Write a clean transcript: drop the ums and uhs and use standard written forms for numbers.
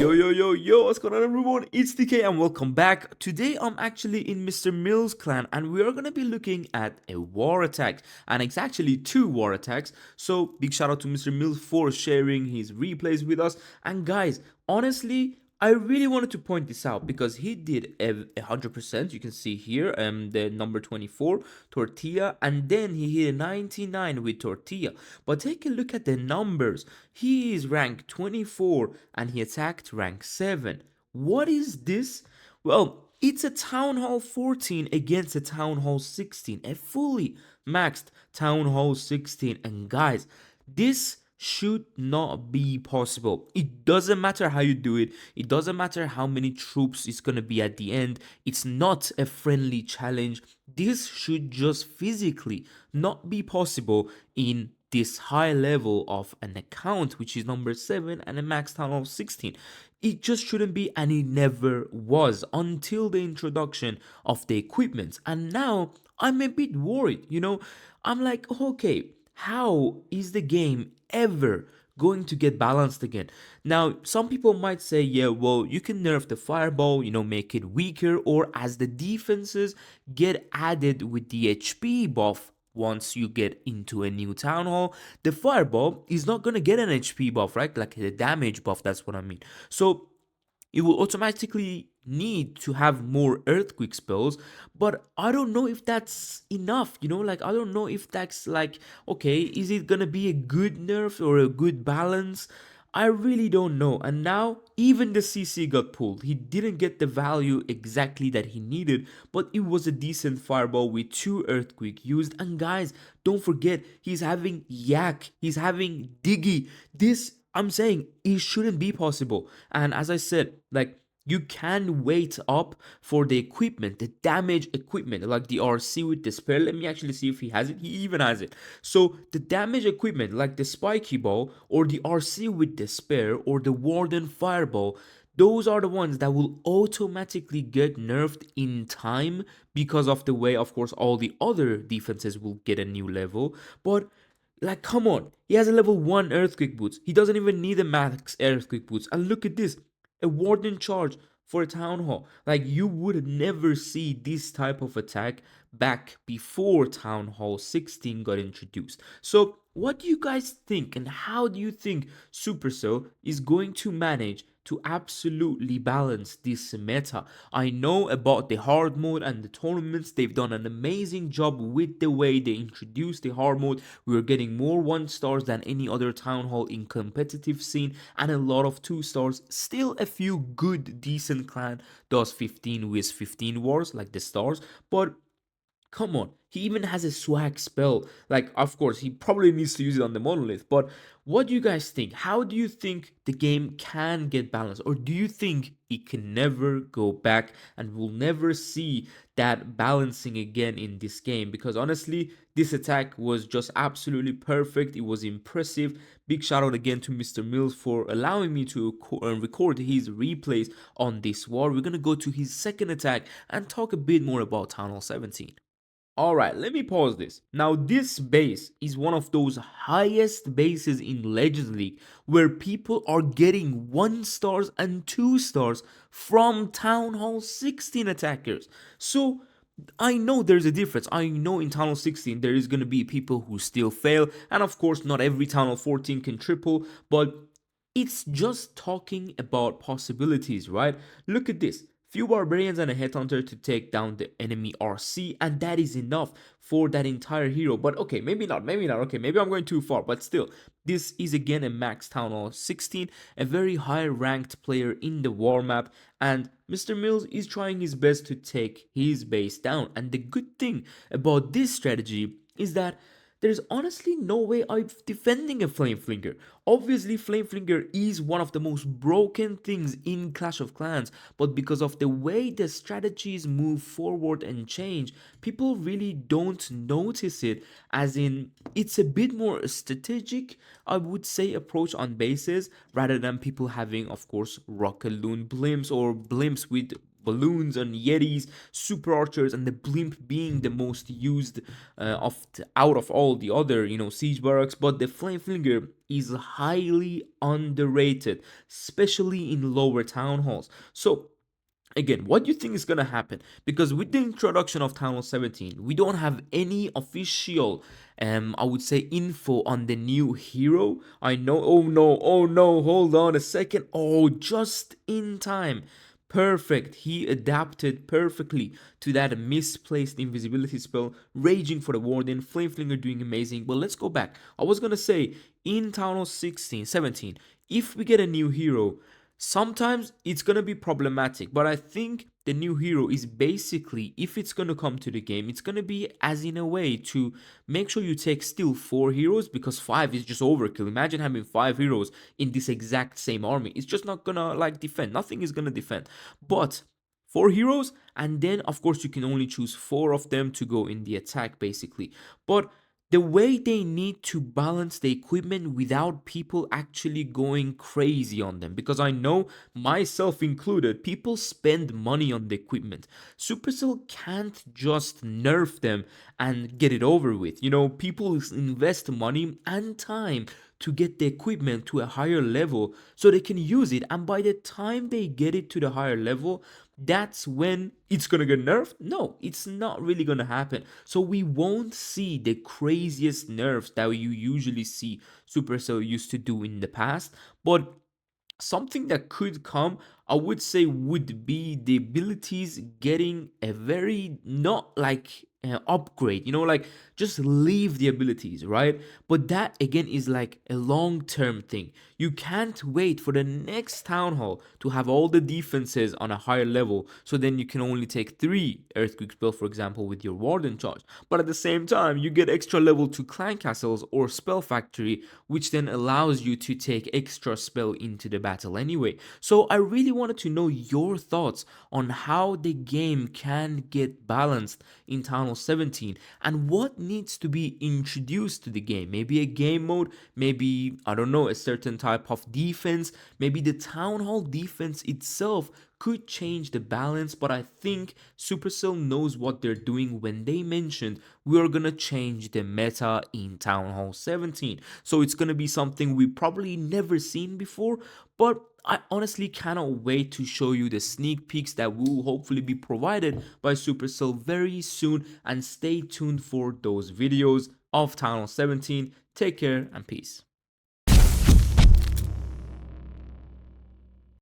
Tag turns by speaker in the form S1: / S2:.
S1: Yo, what's going on everyone? It's TK and welcome back. Today I'm actually in Mr. Mills clan and we are going to be looking at a war attack, and it's actually two war attacks. So big shout out to Mr. Mills for sharing his replays with us. And guys, honestly, I really wanted to point this out because he did 100%. You can see here the number 24 tortilla, and then he hit a 99 with tortilla. But take a look at the numbers. He is ranked 24 and he attacked rank 7. What is this? Well, it's a Town Hall 14 against a Town Hall 16, a fully maxed Town Hall 16. And guys, this should not be possible. It doesn't matter how you do it. It doesn't matter how many troops it's going to be at the end. It's not a friendly challenge. This should just physically not be possible in this high level of an account, which is number 7 and a max town of 16. It just shouldn't be, and it never was until the introduction of the equipment. And now I'm a bit worried. I'm like, okay, how is the game ever going to get balanced again? Now, some people might say, yeah, well, you can nerf the fireball, make it weaker, or as the defenses get added with the HP buff. Once you get into a new town hall, the fireball is not going to get an HP buff, right? Like the damage buff, that's what I mean. So it will automatically need to have more earthquake spells, but I don't know if that's enough. Like, I don't know if that's like, okay, is it gonna be a good nerf or a good balance? I really don't know. And now even the CC got pulled. He didn't get the value exactly that he needed, but it was a decent fireball with 2 earthquake used. And guys, don't forget, he's having yak, he's having diggy. This, I'm saying, it shouldn't be possible. And as I said, like, you can wait up for the equipment, the damage equipment, like the RC with the spare. Let me actually see if he has it. He even has it. So the damage equipment, like the spiky ball or the RC with the spare or the warden fireball, those are the ones that will automatically get nerfed in time because of the way, of course, all the other defenses will get a new level. But like, come on, he has a level 1 earthquake boots. He doesn't even need a max earthquake boots. And look at this, a warden charge for a town hall. Like, you would never see this type of attack back before Town Hall 16 got introduced. So what do you guys think, and how do you think Supercell is going to manage to absolutely balance this meta? I know about the hard mode and the tournaments. They've done an amazing job with the way they introduced the hard mode. We're getting more 1 stars than any other town hall in competitive scene, and a lot of 2 stars. Still a few good decent clan does 15 with 15 wars like the stars, but come on, he even has a swag spell. Like, of course, he probably needs to use it on the monolith, but what do you guys think? How do you think the game can get balanced? Or do you think it can never go back and we'll never see that balancing again in this game? Because honestly, this attack was just absolutely perfect. It was impressive. Big shout out again to Mr. Mills for allowing me to record his replays on this war. We're going to go to his second attack and talk a bit more about Town Hall 17. Alright, let me pause this. Now, this base is one of those highest bases in Legends League where people are getting 1 stars and 2 stars from Town Hall 16 attackers. So, I know there's a difference. I know in Town Hall 16 there is going to be people who still fail, and of course, not every Town Hall 14 can triple, but it's just talking about possibilities, right? Look at this. Few barbarians and a headhunter to take down the enemy RC, and that is enough for that entire hero. But okay, maybe not. Okay, maybe I'm going too far, but still, this is again a max Town Hall 16, a very high ranked player in the war map, and Mr. Mills is trying his best to take his base down. And the good thing about this strategy is that there's honestly no way of defending a Flame Flinger. Obviously, Flame Flinger is one of the most broken things in Clash of Clans, but because of the way the strategies move forward and change, people really don't notice it, as in, it's a bit more strategic, I would say, approach on bases, rather than people having, of course, Rocket Loon blimps or blimps with balloons and yetis, super archers, and the blimp being the most used out of all the other siege barracks. But the flame flinger is highly underrated, especially in lower town halls. So again, what do you think is gonna happen? Because with the introduction of Town Hall 17, we don't have any official, I would say, info on the new hero. I know. Oh no, hold on a second. Oh, just in time. Perfect. He adapted perfectly to that misplaced invisibility spell. Raging for the Warden, Flameflinger doing amazing. But let's go back. I was gonna say in Town Hall 16, 17, if we get a new hero, sometimes it's gonna be problematic, but I think the new hero is basically, if it's gonna come to the game, it's gonna be as in a way to make sure you take still 4 heroes, because 5 is just overkill. Imagine having 5 heroes in this exact same army. It's just not gonna like defend. Nothing is gonna defend. But 4 heroes, and then of course you can only choose 4 of them to go in the attack, basically. But the way they need to balance the equipment without people actually going crazy on them, because I know, myself included, people spend money on the equipment. Supercell can't just nerf them and get it over with. People invest money and time to get the equipment to a higher level so they can use it, and by the time they get it to the higher level, that's when it's gonna get nerfed. No, it's not really gonna happen. So we won't see the craziest nerfs that you usually see Supercell used to do in the past. But something that could come, I would say, would be the abilities getting a very not like upgrade, like just leave the abilities, right? But that again is like a long-term thing. You can't wait for the next town hall to have all the defenses on a higher level, so then you can only take 3 earthquake spell, for example, with your warden charge. But at the same time, you get extra level to clan castles or spell factory, which then allows you to take extra spell into the battle anyway. So I really wanted to know your thoughts on how the game can get balanced in Town Hall 17 and what needs to be introduced to the game. Maybe a game mode, maybe, I don't know, a certain type of defense, maybe the Town Hall defense itself could change the balance. But I think Supercell knows what they're doing when they mentioned we're gonna change the meta in Town Hall 17. So it's gonna be something we probably never seen before, but I honestly cannot wait to show you the sneak peeks that will hopefully be provided by Supercell very soon, and stay tuned for those videos of Town Hall 17. Take care and peace.